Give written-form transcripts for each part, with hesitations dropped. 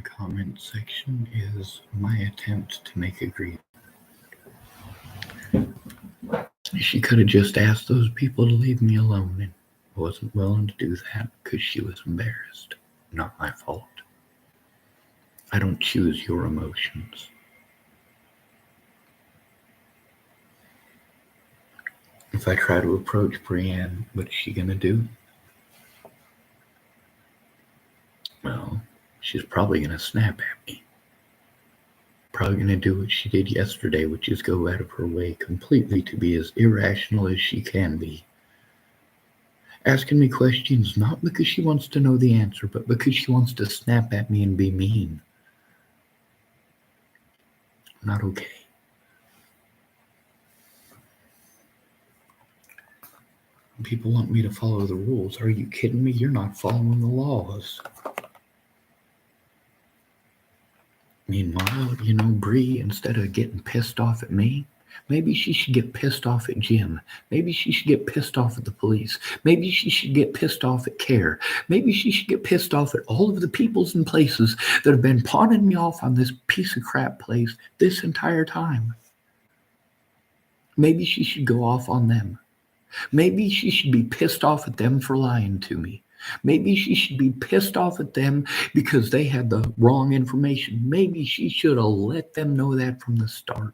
the comment section is my attempt to make a grievance. She could have just asked those people to leave me alone and wasn't willing to do that because she was embarrassed. Not my fault. I don't choose your emotions. If I try to approach Breanne, what's she gonna do? Well, she's probably gonna snap at me. Probably gonna do what she did yesterday, which is go out of her way completely to be as irrational as she can be. Asking me questions not because she wants to know the answer, but because she wants to snap at me and be mean. Not okay. People want me to follow the rules. Are you kidding me? You're not following the laws. Meanwhile, Bree, instead of getting pissed off at me, maybe she should get pissed off at Jim. Maybe she should get pissed off at the police. Maybe she should get pissed off at CARE. Maybe she should get pissed off at all of the peoples and places that have been pawning me off on this piece of crap place this entire time. Maybe she should go off on them. Maybe she should be pissed off at them for lying to me. Maybe she should be pissed off at them because they had the wrong information. Maybe she should have let them know that from the start.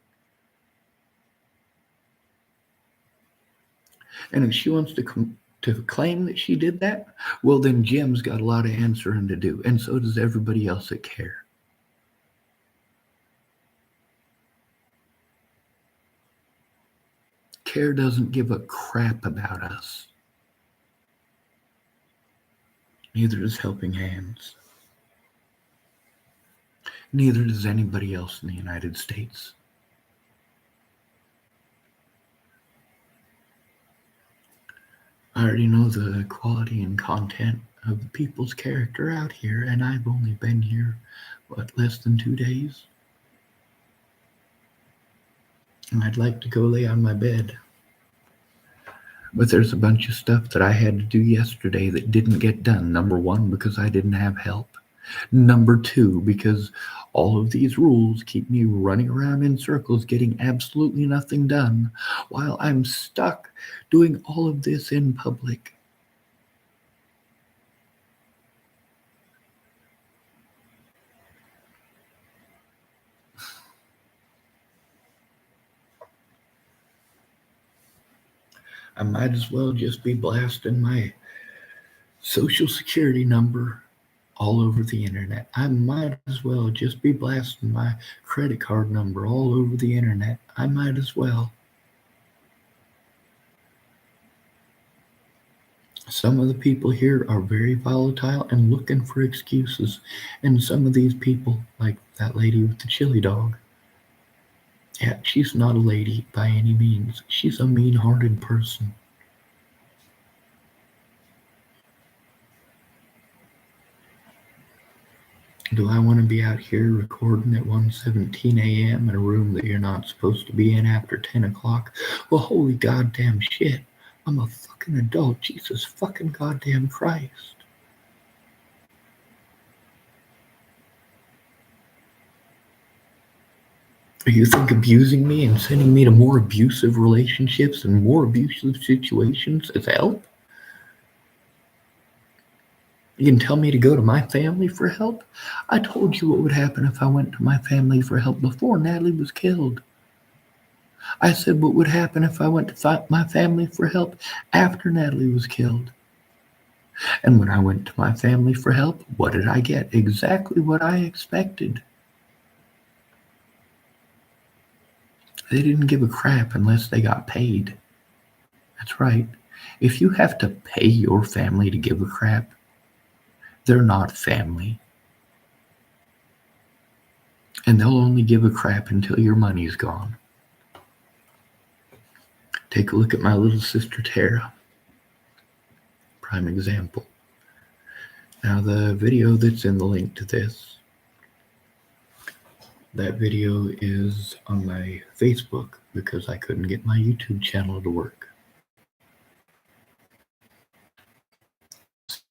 And if she wants to claim that she did that, well, then Jim's got a lot of answering to do, and so does everybody else at CARE. CARE doesn't give a crap about us. Neither does Helping Hands. Neither does anybody else in the United States. I already know the quality and content of the people's character out here, and I've only been here, less than 2 days? And I'd like to go lay on my bed. But there's a bunch of stuff that I had to do yesterday that didn't get done. Number one, because I didn't have help. Number two, because all of these rules keep me running around in circles, getting absolutely nothing done, while I'm stuck doing all of this in public. I might as well just be blasting my social security number all over the internet. I might as well just be blasting my credit card number all over the internet. I might as well. Some of the people here are very volatile and looking for excuses. And some of these people, like that lady with the chili dog, yeah, she's not a lady by any means. She's a mean-hearted person. Do I want to be out here recording at 1:17 a.m. in a room that you're not supposed to be in after 10 o'clock? Well, holy goddamn shit. I'm a fucking adult. Jesus fucking goddamn Christ. You think abusing me and sending me to more abusive relationships and more abusive situations is help? You can tell me to go to my family for help? I told you what would happen if I went to my family for help before Natalie was killed. I said what would happen if I went to my family for help after Natalie was killed. And when I went to my family for help, what did I get? Exactly what I expected. They didn't give a crap unless they got paid. That's right. If you have to pay your family to give a crap, they're not family. And they'll only give a crap until your money's gone. Take a look at my little sister Tara. Prime example. Now the video that's in the link to this, that video is on my Facebook because I couldn't get my YouTube channel to work.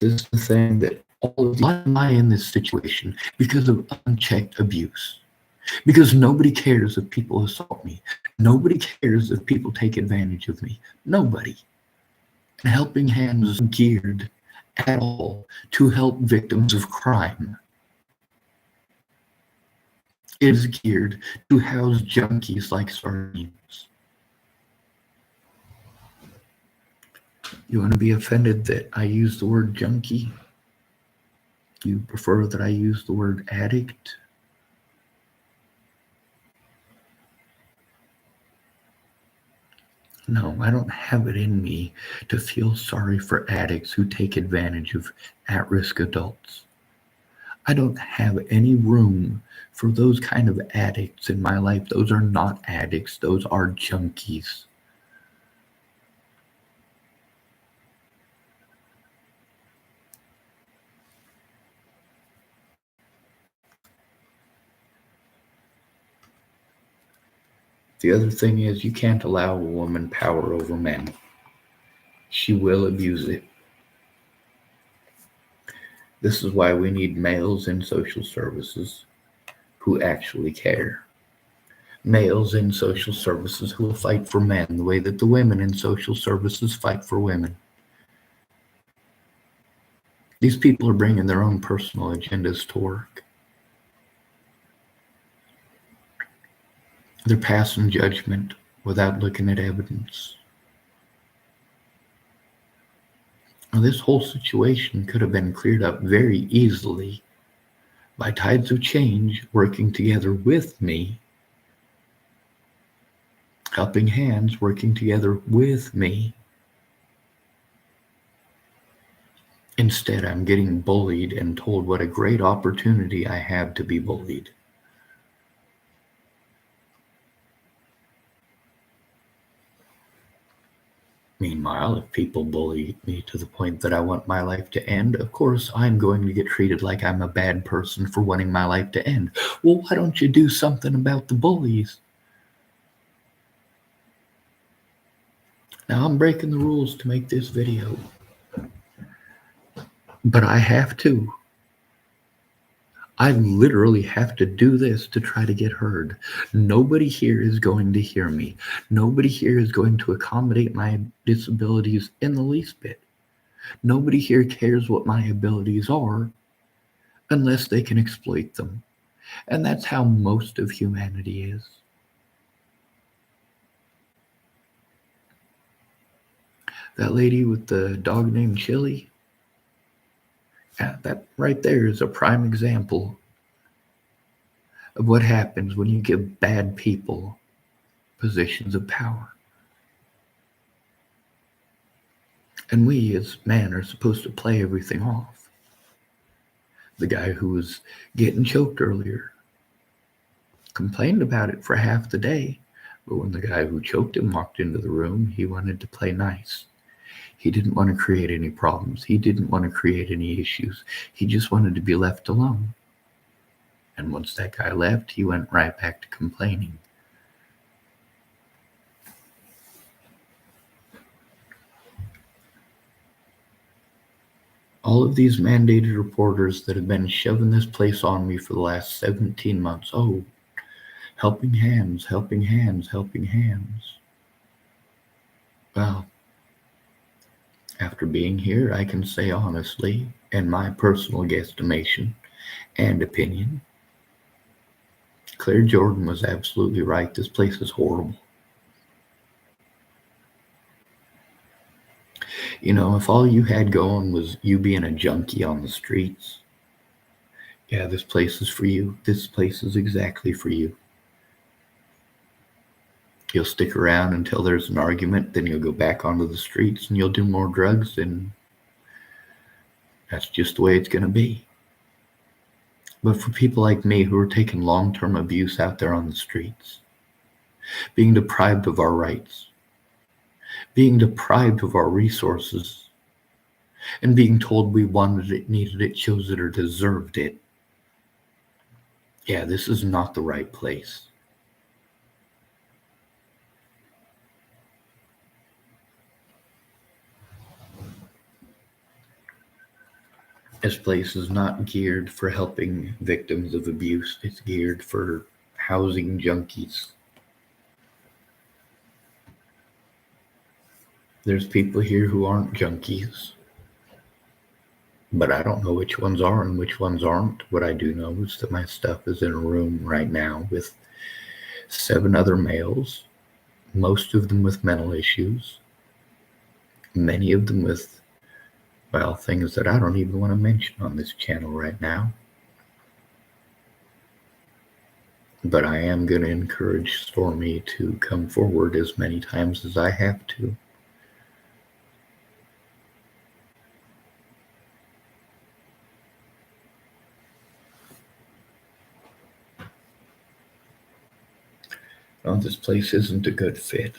This is the thing that Why am I in this situation? Because of unchecked abuse. Because nobody cares if people assault me. Nobody cares if people take advantage of me. Nobody. And Helping Hands is geared at all to help victims of crime. It is geared to house junkies like sardines. You want to be offended that I use the word junkie? You prefer that I use the word addict? No, I don't have it in me to feel sorry for addicts who take advantage of at-risk adults. I don't have any room for those kind of addicts in my life. Those are not addicts, those are junkies. The other thing is, you can't allow a woman power over men. She will abuse it. This is why we need males in social services who actually care. Males in social services who will fight for men the way that the women in social services fight for women. These people are bringing their own personal agendas to work. They're passing judgment without looking at evidence. Now, this whole situation could have been cleared up very easily by tides of change working together with me, helping hands working together with me. Instead, I'm getting bullied and told what a great opportunity I have to be bullied. Meanwhile, if people bully me to the point that I want my life to end, of course I'm going to get treated like I'm a bad person for wanting my life to end. Well, why don't you do something about the bullies? Now, I'm breaking the rules to make this video, but I have to. I literally have to do this to try to get heard. Nobody here is going to hear me. Nobody here is going to accommodate my disabilities in the least bit. Nobody here cares what my abilities are unless they can exploit them. And that's how most of humanity is. That lady with the dog named Chili, that right there is a prime example of what happens when you give bad people positions of power. And we as men are supposed to play everything off. The guy who was getting choked earlier complained about it for half the day, but when the guy who choked him walked into the room, he wanted to play nice. He didn't want to create any problems. He didn't want to create any issues. He just wanted to be left alone. And once that guy left, he went right back to complaining. All of these mandated reporters that have been shoving this place on me for the last 17 months. Oh, helping hands, helping hands, helping hands. Well, after being here, I can say honestly, in my personal guesstimation and opinion, Claire Jordan was absolutely right. This place is horrible. You know, if all you had going was you being a junkie on the streets, yeah, this place is for you. This place is exactly for you. You'll stick around until there's an argument, then you'll go back onto the streets and you'll do more drugs, and that's just the way it's going to be. But for people like me who are taking long-term abuse out there on the streets, being deprived of our rights, being deprived of our resources, and being told we wanted it, needed it, chose it, or deserved it, yeah, this is not the right place. This place is not geared for helping victims of abuse. It's geared for housing junkies. There's people here who aren't junkies, but I don't know which ones are and which ones aren't. What I do know is that my stuff is in a room right now with 7 other males, most of them with mental issues, many of them with, well, things that I don't even want to mention on this channel right now. But I am going to encourage Stormy to come forward as many times as I have to. Oh, this place isn't a good fit.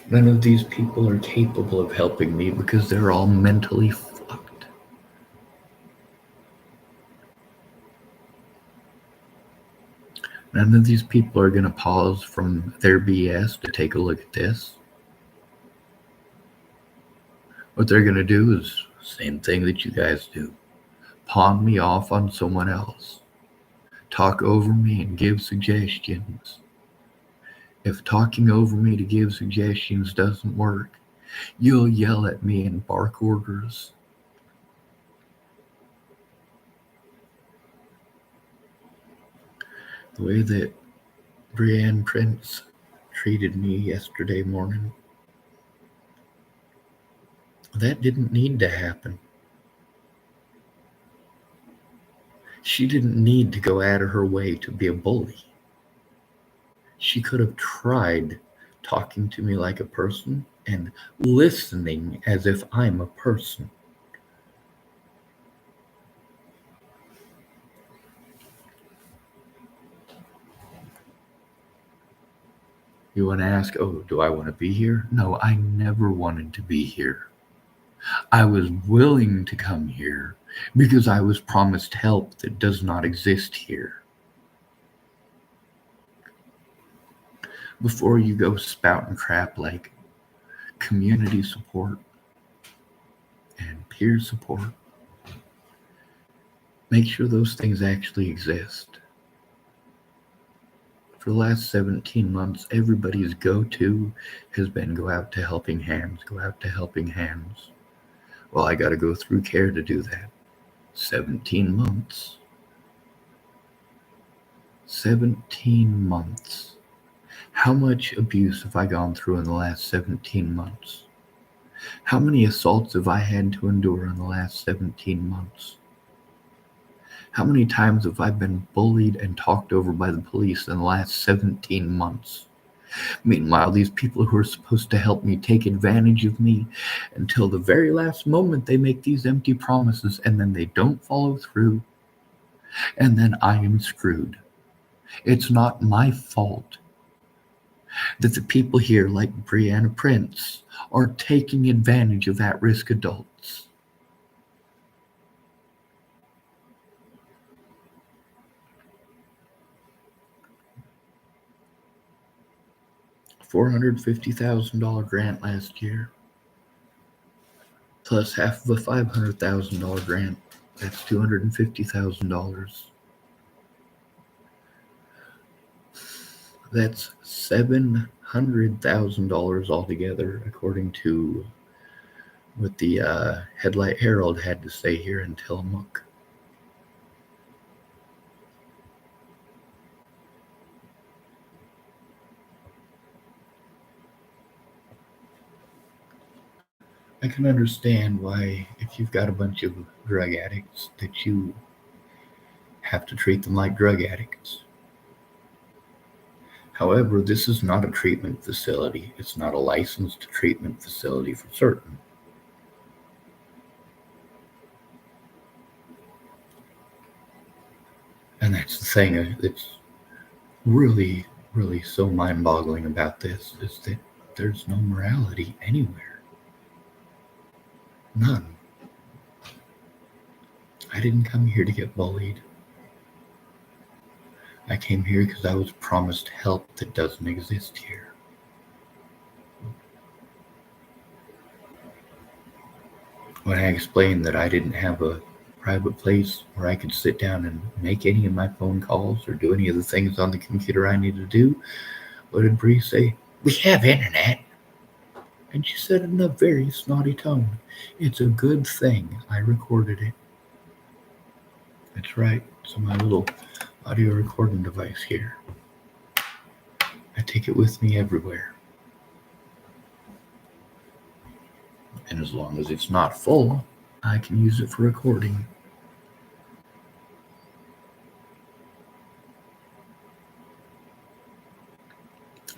None of these people are capable of helping me because they're all mentally fucked. None of these people are going to pause from their BS to take a look at this. What they're going to do is the same thing that you guys do. Pawn me off on someone else. Talk over me and give suggestions. If talking over me to give suggestions doesn't work, you'll yell at me and bark orders. The way that Breanne Prince treated me yesterday morning, that didn't need to happen. She didn't need to go out of her way to be a bully. She could have tried talking to me like a person and listening as if I'm a person. You want to ask, oh, do I want to be here? No, I never wanted to be here. I was willing to come here because I was promised help that does not exist here. Before you go spouting crap like community support and peer support, make sure those things actually exist. For the last 17 months, everybody's go-to has been go out to helping hands, go out to helping hands. Well, I got to go through care to do that. 17 months. 17 months. How much abuse have I gone through in the last 17 months? How many assaults have I had to endure in the last 17 months? How many times have I been bullied and talked over by the police in the last 17 months? Meanwhile, these people who are supposed to help me take advantage of me until the very last moment. They make these empty promises and then they don't follow through. And then I am screwed. It's not my fault that the people here, like Breanne Prince, are taking advantage of at-risk adults. $450,000 grant last year, plus half of a $500,000 grant. That's $250,000. That's $700,000 altogether, according to what the Headlight Herald had to say here in Tillamook. I can understand why, if you've got a bunch of drug addicts, that you have to treat them like drug addicts. However, this is not a treatment facility. It's not a licensed treatment facility for certain. And that's the thing that's really, really so mind-boggling about this, is that there's no morality anywhere. None. I didn't come here to get bullied. I came here because I was promised help that doesn't exist here. When I explained that I didn't have a private place where I could sit down and make any of my phone calls or do any of the things on the computer I need to do, what did Bree say? We have internet. And she said in a very snotty tone, it's a good thing I recorded it. That's right. So my little audio recording device here. I take it with me everywhere. And as long as it's not full, I can use it for recording.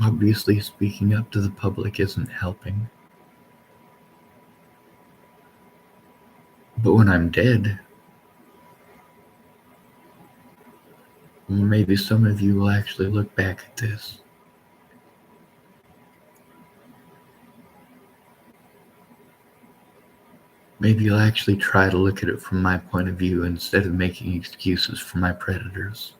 Obviously, speaking up to the public isn't helping. But when I'm dead, maybe some of you will actually look back at this. Maybe you'll actually try to look at it from my point of view instead of making excuses for my predators.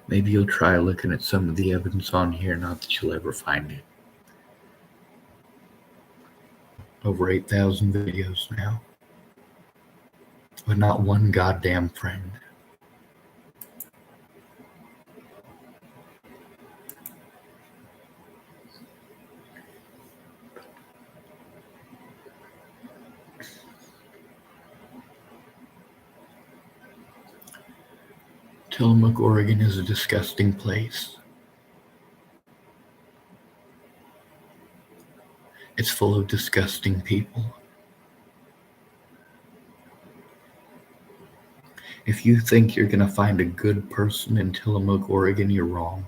Maybe you'll try looking at some of the evidence on here, not that you'll ever find it. Over 8,000 videos now. But not one goddamn friend. Tillamook, Oregon is a disgusting place. It's full of disgusting people. If you think you're going to find a good person in Tillamook, Oregon, you're wrong.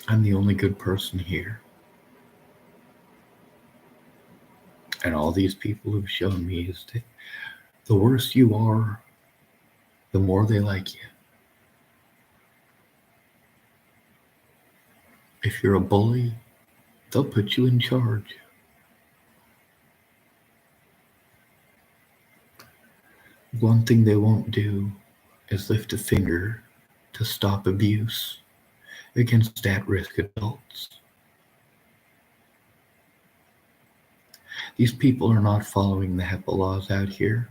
I'm the only good person here. And all these people have shown me is that the worse you are, the more they like you. If you're a bully, they'll put you in charge. One thing they won't do is lift a finger to stop abuse against at-risk adults. These people are not following the HEPA laws out here.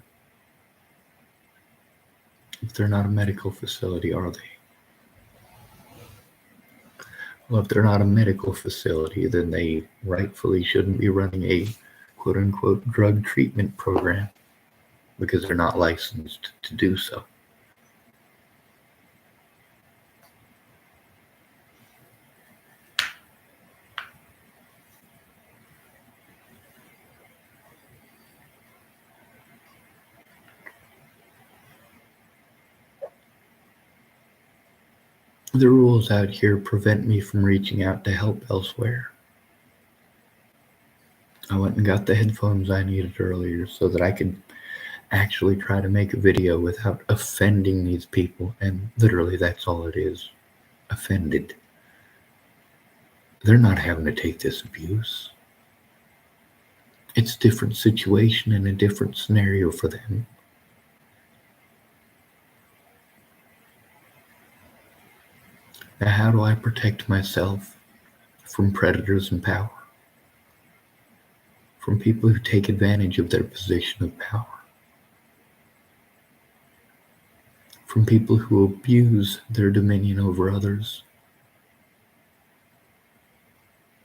If they're not a medical facility, are they? Well, if they're not a medical facility, then they rightfully shouldn't be running a quote-unquote drug treatment program because they're not licensed to do so. The rules out here prevent me from reaching out to help elsewhere. I went and got the headphones I needed earlier so that I could actually try to make a video without offending these people, and literally that's all it is. Offended. They're not having to take this abuse. It's a different situation and a different scenario for them. Now, how do I protect myself from predators in power? From people who take advantage of their position of power? From people who abuse their dominion over others?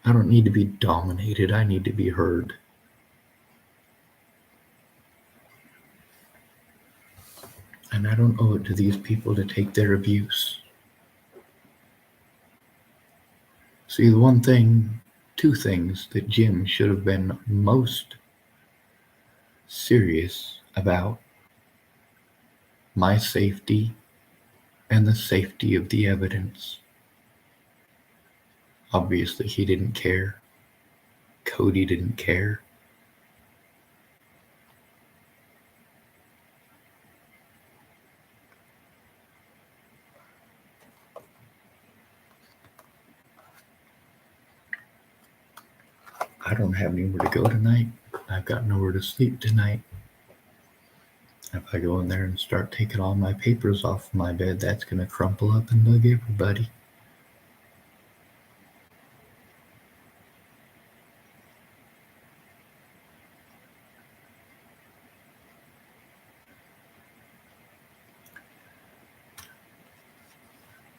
I don't need to be dominated, I need to be heard. And I don't owe it to these people to take their abuse. See, two things that Jim should have been most serious about: my safety and the safety of the evidence. Obviously, he didn't care. Cody didn't care. I don't have anywhere to go tonight. I've got nowhere to sleep tonight. If I go in there and start taking all my papers off of my bed, that's going to crumple up and bug everybody.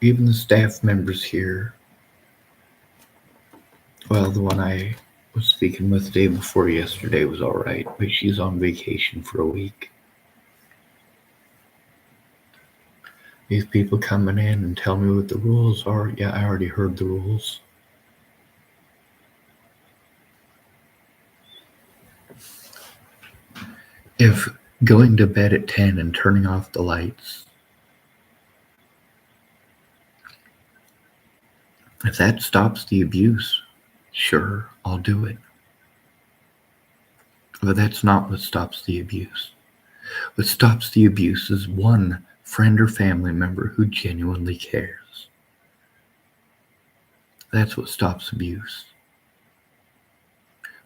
even the staff members here. Well, the one I was speaking with the day before yesterday was all right, but she's on vacation for a week. These people coming in and tell me what the rules are. Yeah, I already heard the rules. If going to bed at 10 and turning off the lights, if that stops the abuse, sure, I'll do it. But that's not what stops the abuse. What stops the abuse is one friend or family member who genuinely cares. That's what stops abuse.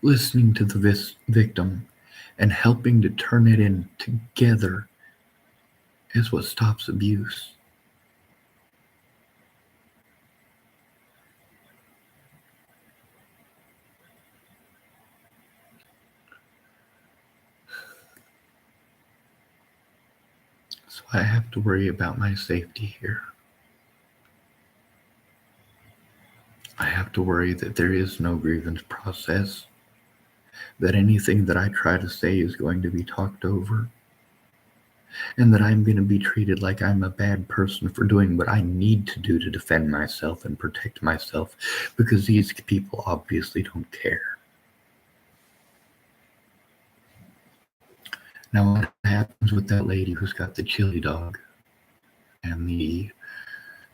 Listening to the victim and helping to turn it in together is what stops abuse. So I have to worry about my safety here. I have to worry that there is no grievance process, that anything that I try to say is going to be talked over, and that I'm going to be treated like I'm a bad person for doing what I need to do to defend myself and protect myself, because these people obviously don't care. Now, what happens with that lady who's got the chili dog and the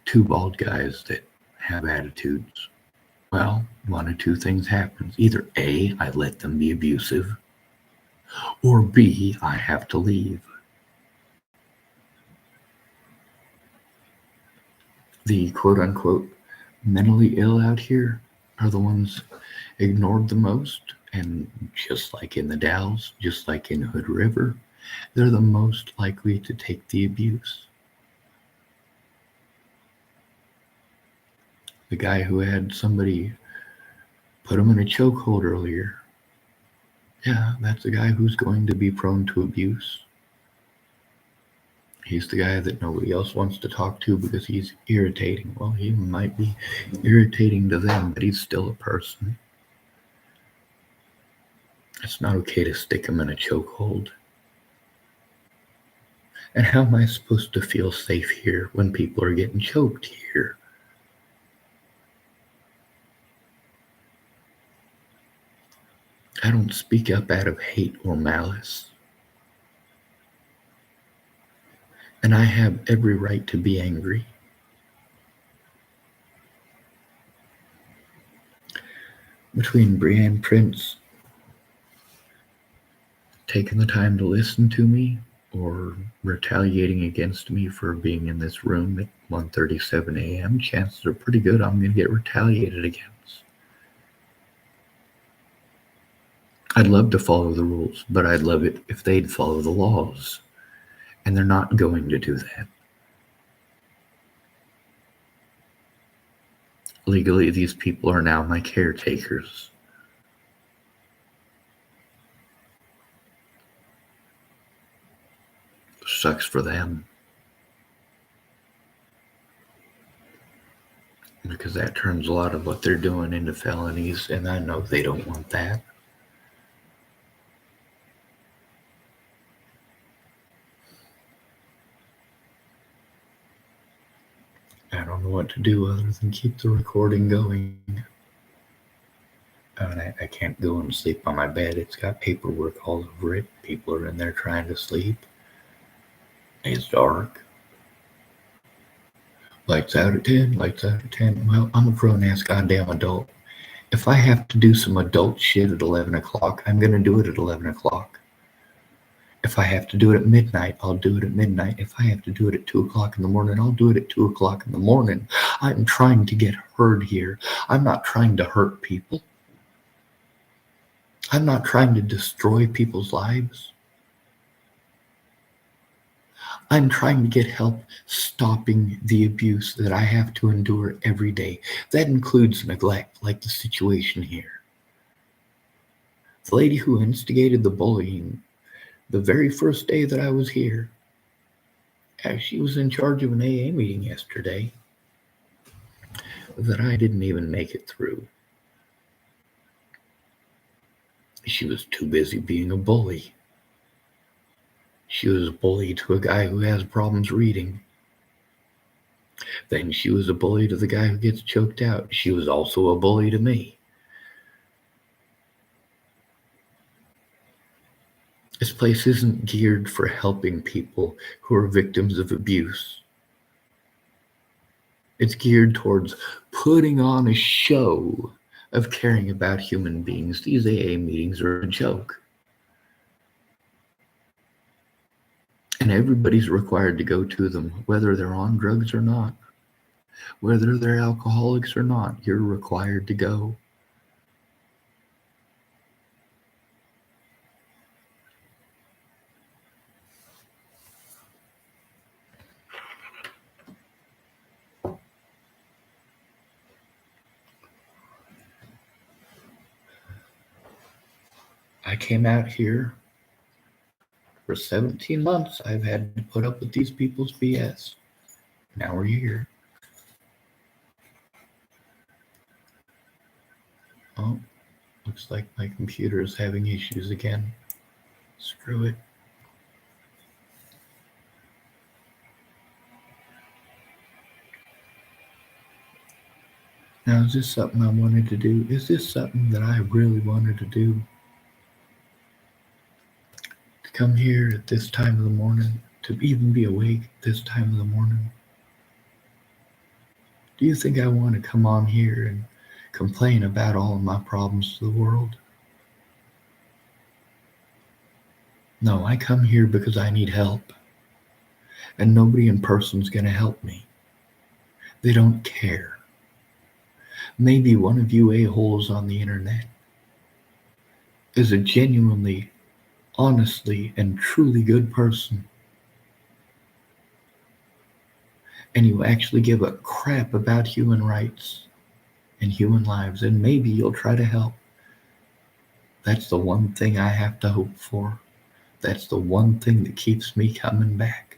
two bald guys that have attitudes? Well, one of two things happens. Either A, I let them be abusive, or B, I have to leave. The quote-unquote mentally ill out here are the ones ignored the most, and just like in the Dalles, just like in Hood River, they're the most likely to take the abuse. The guy who had somebody put him in a chokehold earlier, yeah, that's a guy who's going to be prone to abuse. He's the guy that nobody else wants to talk to because he's irritating. Well, he might be irritating to them, but he's still a person. It's not okay to stick him in a chokehold. And how am I supposed to feel safe here when people are getting choked here? I don't speak up out of hate or malice. And I have every right to be angry. Between Breanne Prince taking the time to listen to me or retaliating against me for being in this room at 1:37 a.m., chances are pretty good I'm going to get retaliated against. I'd love to follow the rules, but I'd love it if they'd follow the laws. And they're not going to do that. Legally, these people are now my caretakers. Sucks for them. Because that turns a lot of what they're doing into felonies, and I know they don't want that. I don't know what to do other than keep the recording going. I can't go and sleep on my bed. It's got paperwork all over it. People are in there trying to sleep. It's dark. Lights out at 10, lights out at 10. Well, I'm a grown-ass goddamn adult. If I have to do some adult shit at 11 o'clock, I'm going to do it at 11 o'clock. If I have to do it at midnight, I'll do it at midnight. If I have to do it at 2 o'clock in the morning, I'll do it at 2 o'clock in the morning. I'm trying to get heard here. I'm not trying to hurt people. I'm not trying to destroy people's lives. I'm trying to get help stopping the abuse that I have to endure every day. That includes neglect, like the situation here. The lady who instigated the bullying the very first day that I was here, she was in charge of an AA meeting yesterday. that I didn't even make it through. She was too busy being a bully. She was a bully to a guy who has problems reading. Then she was a bully to the guy who gets choked out. She was also a bully to me. This place isn't geared for helping people who are victims of abuse. It's geared towards putting on a show of caring about human beings. These AA meetings are a joke. And everybody's required to go to them, whether they're on drugs or not. Whether they're alcoholics or not, you're required to go. I came out here for 17 months. I've had to put up with these people's BS. Now we're here. Oh, looks like my computer is having issues again. Screw it. Now, is this something I wanted to do? Is this something that I really wanted to do? To come here at this time of the morning, to even be awake at this time of the morning? Do you think I want to come on here and complain about all of my problems to the world? No, I come here because I need help. And nobody in person's going to help me. They don't care. Maybe one of you a-holes on the internet is a genuinely, honestly, and truly good person. And you actually give a crap about human rights and human lives, and maybe you'll try to help. That's the one thing I have to hope for. That's the one thing that keeps me coming back.